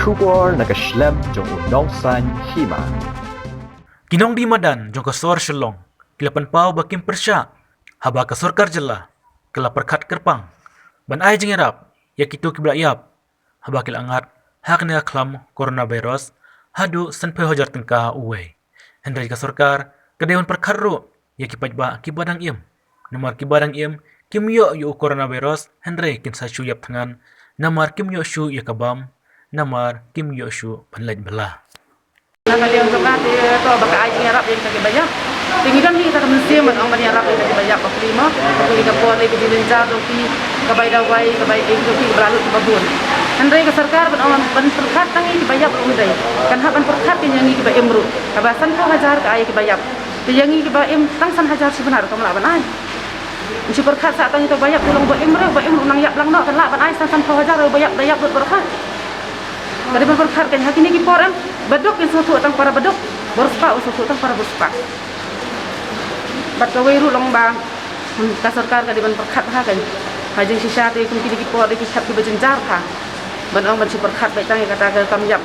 Kubor nakaslem jong unongsan hima. Kinong di madan jong kasor shalong, kilapan pau bakim persya, haba kasor karjala, kelapar kat kerpang, ban ay jeng erap, ya kitu kibla yap, haba kil angat, hak nega klam coronavirus, hadu san pe hojar tengka uwe. Hendrai kasor kar, kedewan perkaru, ya kipaj ba kibadang iem, namar kibadang iem, kim yo yu coronavirus, hendrai kin sa shu yap tangan, namar kim yo shu ya kabam, namar kim yo shu panlait belah. Kalian suka itu baka aja nyarap yang kaki banyak. Tinggikan ni kita mesti menang menyarap yang kaki banyak. Pak lima, kita kapal lagi di lencar, tapi kabai dawai, kabai tapi berlalu ke babun. Hendrai ke sarkar menang perkat tangi di banyak umdai. Kan haban perkat yang ni kita emru. Kabasan kau hajar ke ayah banyak. Yang ni kita tangsan hajar sebenar kau melawan ay. Mesti perkat saat tangi tu banyak tolong buat emru nang yak lang nak kan lawan ay tangsan kau hajar banyak dayak buat perkat. Dari berkat kan hati ni kiporan bedok yang suatu tang para bedok berspa suatu tang para berspa. Bat kawai ru long bang kasarkar ka di ban perkat ha kan. Hajing sisa te kum kini kipor di kisap ki bejenjar ha. Ban ong ban si perkat bai tang kata ka kam yap.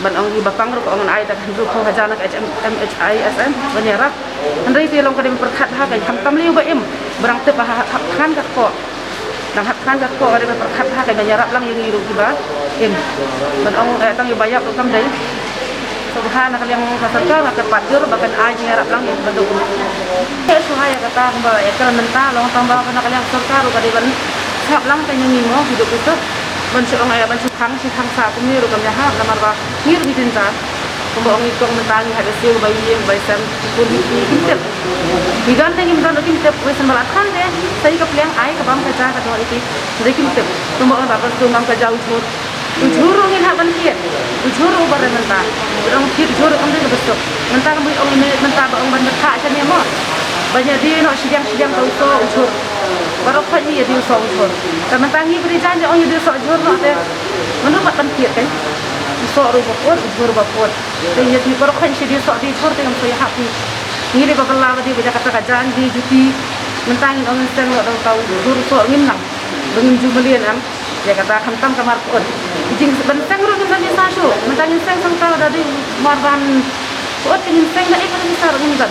Ban ong di bapang ru ko ong ai ta ru ko hajana ka MHISN banyarap. Andai te long ka di perkat ha kan kam liu ba em berang te ha kan ka ko. Nang hatkan kat ko ada perkat ha kay nyarap lang yung iru kiba in banong tang ibayap kam dai subhana kaliang kasarkar ka patir bakan ay nyarap lang yung badung suhaya kata ba ekran menta long tambah kana kaliang sarkar ka di ban sap lang kay ngimo hidup itu ban suong ay ban sukhang si khang sa kumiru kam yaha lamar ba ngir bitinta kumbaong ikong mentangi ada siu bayi baisan pun intip diganteng imdan okim tep wesan balatkan deh saya kepliang ai ke bam kaca ka doi ti dekim tep kumbaong bapak tungam ka jauh ujuru ngin ha ban kiet ujuru bare menta orang kiet ujuru am de besok menta kam ong menta ba ong ban kha cha ne mo banyak di no sidang kau to ujur baru kha ni di so ujur ta mentangi beri janji ong di so ujur no te menurut ban kiet kan so ru bapot ujur bapot te yati baru kha si di so di ujur te kam so ya happy ngiri babala di baca kata kajan di juti mentangin orang seng lo tahu ujur so ngin nang bengin jumalian am ya kata khantam kamar pot jing benteng ru ngin bisa shu mentangin seng sangka dari marban pot ngin seng na ikan bisa ngin kan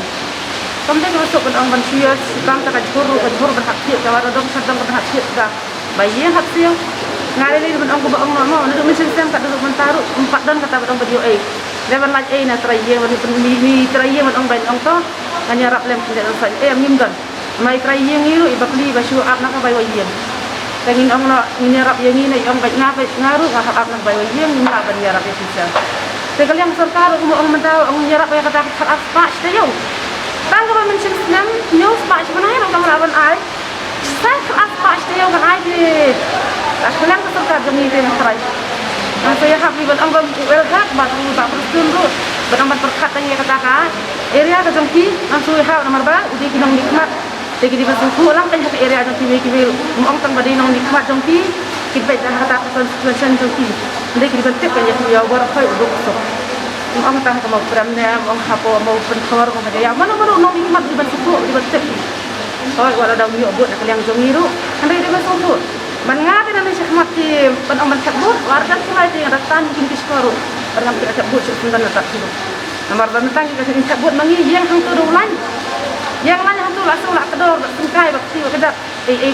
kamde ko so kan ang ban siya sikang ta kajur ban hakti ka wara dom sadam ban hakti ka bayi hakti ngare ni ban ang ko ba ang no na dum seng ka dum mentaru empat dan kata ban video lewan laj na traye mi traye man ang ban ang to kanya rap lem tidak sa ngim gan mai traye ngiru ibakli ba shu ap na ka bay wayen tangin ang no nyarap yang ini ang bay ngaru ka ap na bay wayen ni ma ban nyarap ya sisa tegal yang sarkar ko ang mentaw ang nyarap ya kata ap pa tayo tangga ba mention nam news pa sebenarnya ang lawan ai sai ap pa tayo kan ai di aklan ka sarkar jami te na try saya happy ban ang well hak ba tu ba persun ru ban ang perkat tanya kata ka area ka jongki ang suwi ha nomor ba udi kinong nikmat tegi di basuku lang kan hak area jongki we ang tang ba di nong nikmat jongki kitbe dah kata konstitusi jongki ndek di bentik kan ya war khoi uduk so ang tang ka mau pram ne ang hapo mau pen khor ko ya mana nong nikmat di basuku di bentik oh wala daw ni obot nak yang jongiru andai di basuku man ngati na siya mati pan ang mansabot wargan sila ito yung ratan yung kiskoro parang pinasabot sa sundan na tatlo namar bantang kasi insabot mangi yang hang turulan yang lan hang turulan sulak kedor singkai bakti kedat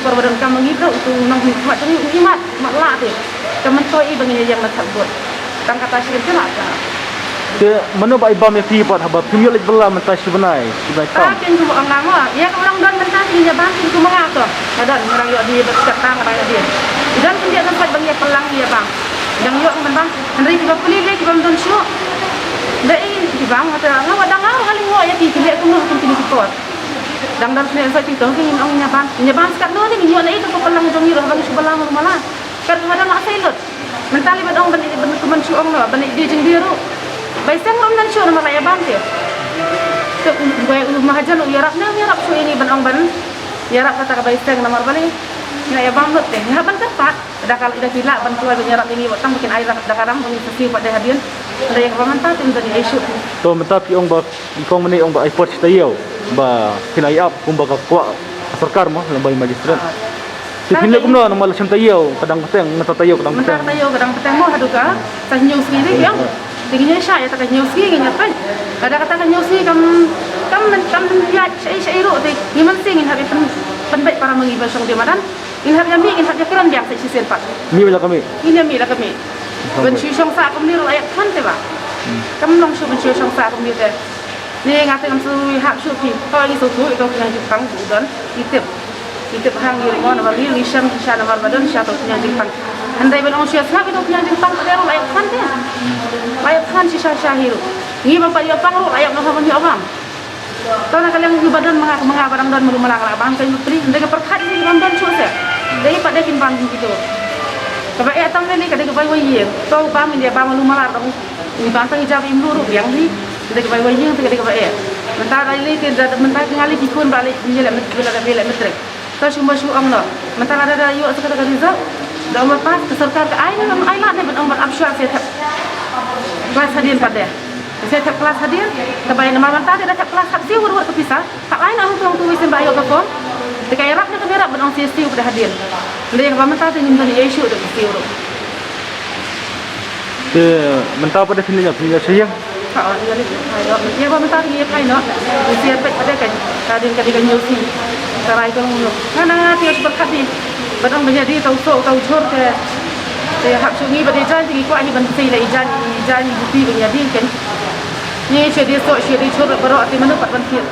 korban kam mangi bro itu nang hikmat ni imat makla te teman toi bangi yang mansabot tang kata sih celak Ke mana ba ibam fi pot haba pimyo lek bela mentas sebenai sebenai kam. Kin ku ang nama ya orang don mentang ni bang ku mengato ada orang yo di berkatang ada dia dan dia tempat bang ya pelang dia bang yang yo bang henry tiba puli lek bang don syo dai di bang ada ngawa dangar kali ngo ya ki lek ku ku kini pot dang dan sene sa ti tong kin ong nya bang sekat no ni yo na itu ko pelang jong yo bang sebelah malah kan ada nak selot mentali badong ban ku man syo ong no ban dia jeng dia ru baisang rom nan syo na malaya bante to bai mahajan yarap na yarap so ini ban ban yarap kata ka baisang na marbali na ya bam lote na ban tepat ada kal ida kila ban tuai ban yarap ini watang bikin air da karam uni sesi pada hadian ada yang pamanta tin dari isu To menta pi ong ba ikong meni ong ba ipot tayo ba kinayap kung ba ka kwa sarkar mo lambay magistrat. Pinlek kumno nama macam tayo kadang petang ngata tayo kadang Mentah petang. tayo kadang petang mo haduka sa nyong sendiri yang tingginya saya tak nyong sendiri ngapai. Kada kata nyong sendiri kam ya saya iro te ngiman sing ngin habi penbaik para mengibar sang dia madan. In habi ambi in habi kiran biak sa sisen pat. Mi wala kami. Ini mi la kami. Ben shu song sa kam ni ro ayat kan te ba. Kam long shu ben shu song sa kam ni te. Ni ngate kam su hak shu pi. Ko ngi su tu itu yang jipang budan itip. Itip hang yuri mo na bali lisam kisah na badan sya to yang jipang. Andai ben ong shu sa itu yang jipang te ro ayat kan te. Ayat kan si sya hiru. Ngi ba pa ya pang ro ayat no ha ni awam. Tahu nak kalian di badan menga barang dan melu melak bang kayu pri ndega perkat ni ramdan chu se. Dei pada kin bang gitu. Kaba e tam ni kada kaba wai tahu ba min dia ba melu melak dong. Ni bang tang ijab imru yang ni ndega kaba wai kada kaba e. Mentah lai ke mentah ngali dikun balik ni la bela metrek. Tahu cuma shu amno. Mentah ada yu sekata kadiza. Da umar pas ke sarkar ke ai la ne ben umar absyar se tap. Kelas hadian pada. Saya tak kelas hadir, kebayang nama mentah dia tak kelas hadir urut kepisah. Tak lain aku tuang tulis sembahyang ke kom. Dekat Arab ni kamera benang CST pada hadir. Dia yang mentah tu nyimpan isu tu CST urut. Te mentah pada sini punya sayang. Tak ada lagi. Dia apa mentah dia kai no. Dia pet pada kan. Tadi ketika nyusi. Tarai ke mulu. Mana dia berkati. Benang menjadi tahu cor ke. Dia hak sungi pada janji kuat ni benci lah janji bukti menjadi kan. Ni jadi sok jadi curut berok di mana 4 bantir.